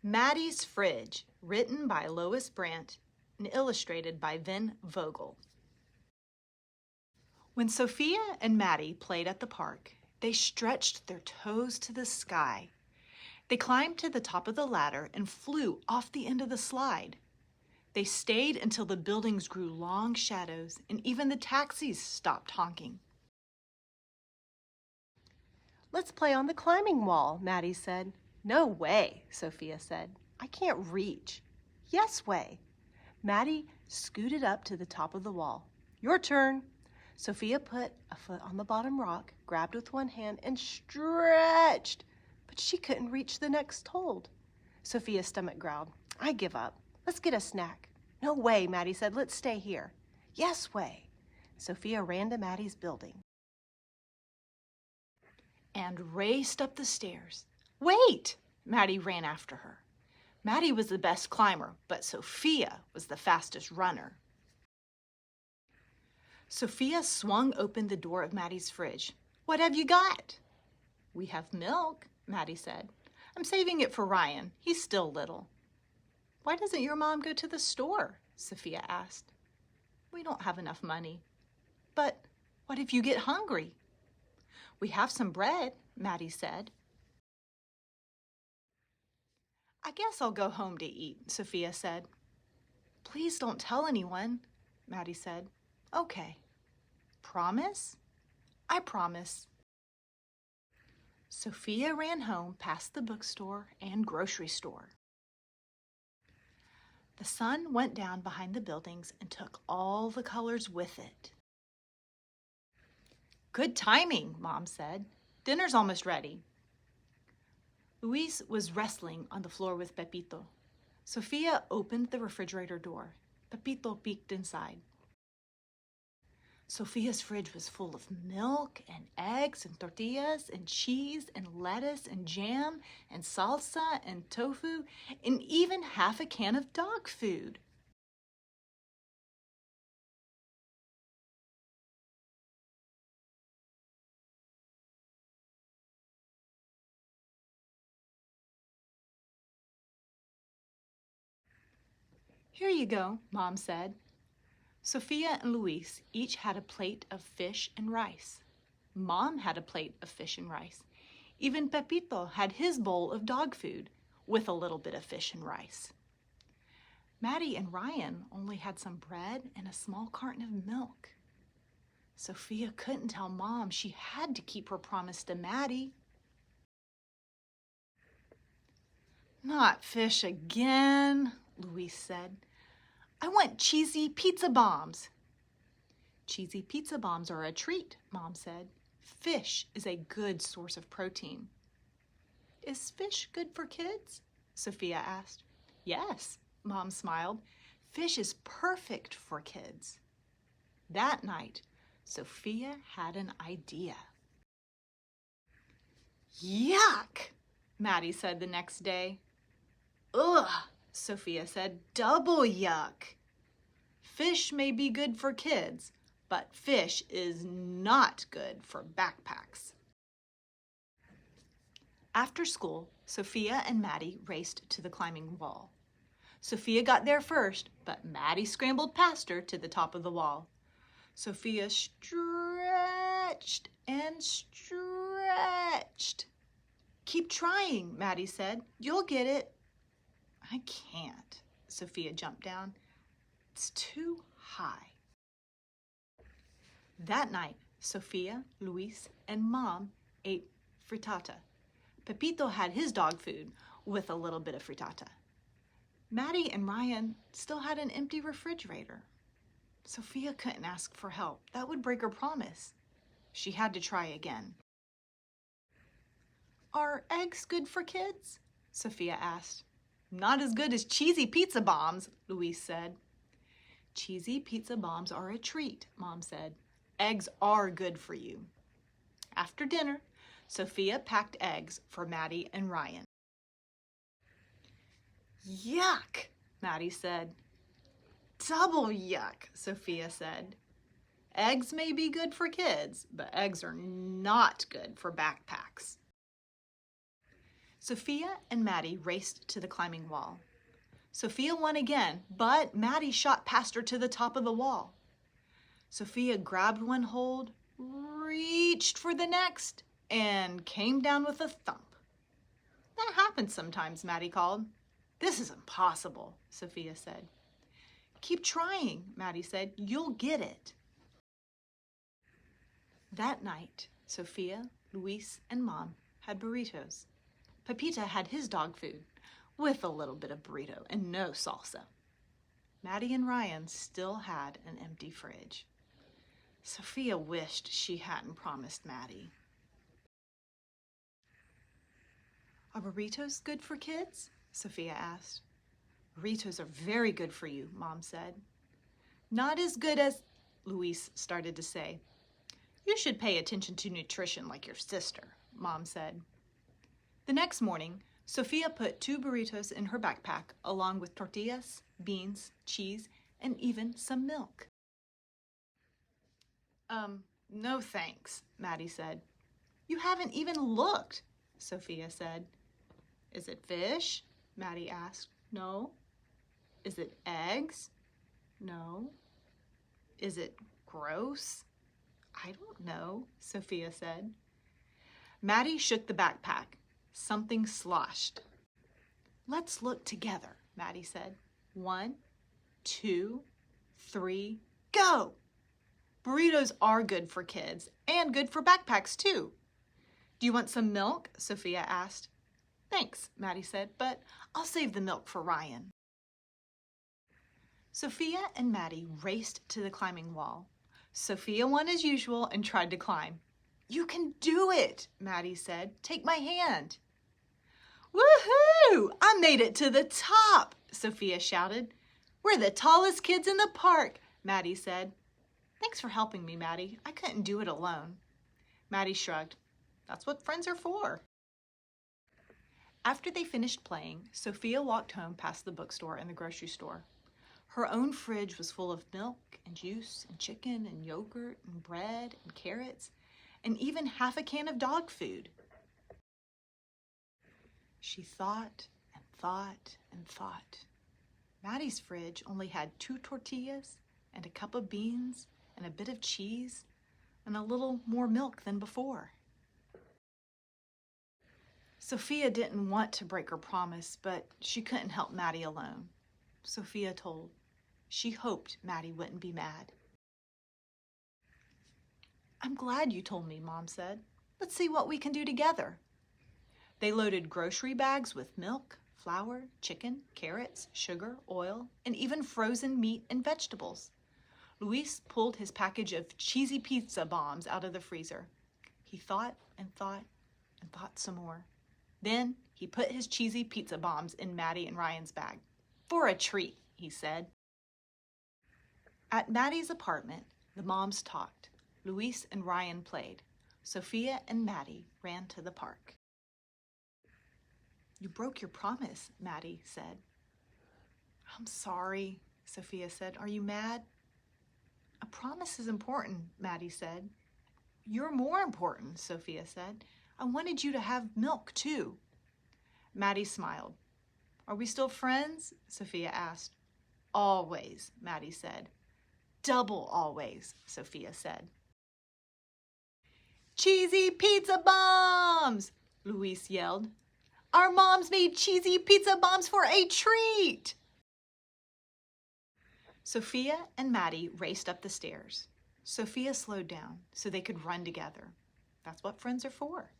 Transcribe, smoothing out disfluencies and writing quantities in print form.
Maddi's Fridge, written by Lois Brandt and illustrated by Vin Vogel. When Sophia and Maddi played at the park, they stretched their toes to the sky. They climbed to the top of the ladder and flew off the end of the slide. They stayed until the buildings grew long shadows and even the taxis stopped honking. "Let's play on the climbing wall," Maddi said. "No way," Sophia said. "I can't reach." "Yes way." Maddi scooted up to the top of the wall. "Your turn." Sophia put a foot on the bottom rock, grabbed with one hand, and stretched, but she couldn't reach the next hold. Sophia's stomach growled. "I give up. Let's get a snack." "No way," Maddi said. "Let's stay here." "Yes way." Sophia ran to Maddi's building and raced up the stairs. "Wait!" Maddi ran after her. Maddi was the best climber, but Sophia was the fastest runner. Sophia swung open the door of Maddi's fridge. "What have you got?" "We have milk," Maddi said. "I'm saving it for Ryan. He's still little." "Why doesn't your mom go to the store?" Sophia asked. "We don't have enough money." "But what if you get hungry?" "We have some bread," Maddi said. "I guess I'll go home to eat," Sophia said. "Please don't tell anyone," Maddi said. "Okay." "Promise?" "I promise." Sophia ran home past the bookstore and grocery store. The sun went down behind the buildings and took all the colors with it. "Good timing," Mom said. "Dinner's almost ready." Luis was wrestling on the floor with Pepito. Sophia opened the refrigerator door. Pepito peeked inside. Sophia's fridge was full of milk and eggs and tortillas and cheese and lettuce and jam and salsa and tofu and even half a can of dog food. "Here you go," Mom said. Sophia and Luis each had a plate of fish and rice. Mom had a plate of fish and rice. Even Pepito had his bowl of dog food with a little bit of fish and rice. Maddi and Ryan only had some bread and a small carton of milk. Sophia couldn't tell Mom she had to keep her promise to Maddi. "Not fish again," Luis said. "I want cheesy pizza bombs." "Cheesy pizza bombs are a treat," Mom said. "Fish is a good source of protein." "Is fish good for kids?" Sophia asked. "Yes," Mom smiled. "Fish is perfect for kids." That night, Sophia had an idea. "Yuck," Maddi said the next day. "Ugh," Sophia said, "double yuck. Fish may be good for kids, but fish is not good for backpacks." After school, Sophia and Maddi raced to the climbing wall. Sophia got there first, but Maddi scrambled past her to the top of the wall. Sophia stretched and stretched. "Keep trying," Maddi said. "You'll get it." "I can't." Sophia jumped down. "It's too high." That night, Sophia, Luis, and Mom ate frittata. Pepito had his dog food with a little bit of frittata. Maddi and Ryan still had an empty refrigerator. Sophia couldn't ask for help. That would break her promise. She had to try again. "Are eggs good for kids?" Sophia asked. "Not as good as cheesy pizza bombs," Luis said. "Cheesy pizza bombs are a treat," Mom said. "Eggs are good for you." After dinner, Sophia packed eggs for Maddi and Ryan. "Yuck," Maddi said. "Double yuck," Sophia said. "Eggs may be good for kids, but eggs are not good for backpacks." Sophia and Maddi raced to the climbing wall. Sophia won again, but Maddi shot past her to the top of the wall. Sophia grabbed one hold, reached for the next, and came down with a thump. That happens sometimes, Maddi called. This is impossible, Sophia said. Keep trying, Maddi said. You'll get it. That night, Sophia, Luis, and Mom had burritos. Pepita had his dog food, with a little bit of burrito and no salsa. Maddi and Ryan still had an empty fridge. Sophia wished she hadn't promised Maddi. Are burritos good for kids? Sophia asked. Burritos are very good for you, Mom said. Not as good as, Luis started to say. You should pay attention to nutrition like your sister, Mom said. The next morning, Sophia put 2 burritos in her backpack along with tortillas, beans, cheese, and even some milk. No thanks, Maddi said. You haven't even looked, Sophia said. Is it fish? Maddi asked. No. Is it eggs? No. Is it gross? I don't know, Sophia said. Maddi shook the backpack. Something sloshed. Let's look together, Maddi said. 1, 2, 3, go! Burritos are good for kids and good for backpacks too. Do you want some milk? Sophia asked. Thanks, Maddi said, but I'll save the milk for Ryan. Sophia and Maddi raced to the climbing wall. Sophia won as usual and tried to climb. You can do it, Maddi said. Take my hand. Woohoo! I made it to the top, Sophia shouted. We're the tallest kids in the park, Maddi said. Thanks for helping me, Maddi. I couldn't do it alone. Maddi shrugged. That's what friends are for. After they finished playing, Sophia walked home past the bookstore and the grocery store. Her own fridge was full of milk and juice and chicken and yogurt and bread and carrots and even half a can of dog food. She thought and thought and thought. Maddi's fridge only had 2 tortillas and a cup of beans and a bit of cheese and a little more milk than before. Sophia didn't want to break her promise, but she couldn't help Maddi alone. Sophia told. She hoped Maddi wouldn't be mad. I'm glad you told me, Mom said. Let's see what we can do together. They loaded grocery bags with milk, flour, chicken, carrots, sugar, oil, and even frozen meat and vegetables. Luis pulled his package of cheesy pizza bombs out of the freezer. He thought and thought and thought some more. Then he put his cheesy pizza bombs in Maddi and Ryan's bag. For a treat, he said. At Maddi's apartment, the moms talked. Luis and Ryan played. Sophia and Maddi ran to the park. You broke your promise, Maddi said. I'm sorry, Sophia said. Are you mad? A promise is important, Maddi said. You're more important, Sophia said. I wanted you to have milk too. Maddi smiled. Are we still friends? Sophia asked. Always, Maddi said. Double always, Sophia said. Cheesy pizza bombs! Luis yelled. Our moms made cheesy pizza bombs for a treat! Sophia and Maddi raced up the stairs. Sophia slowed down so they could run together. That's what friends are for.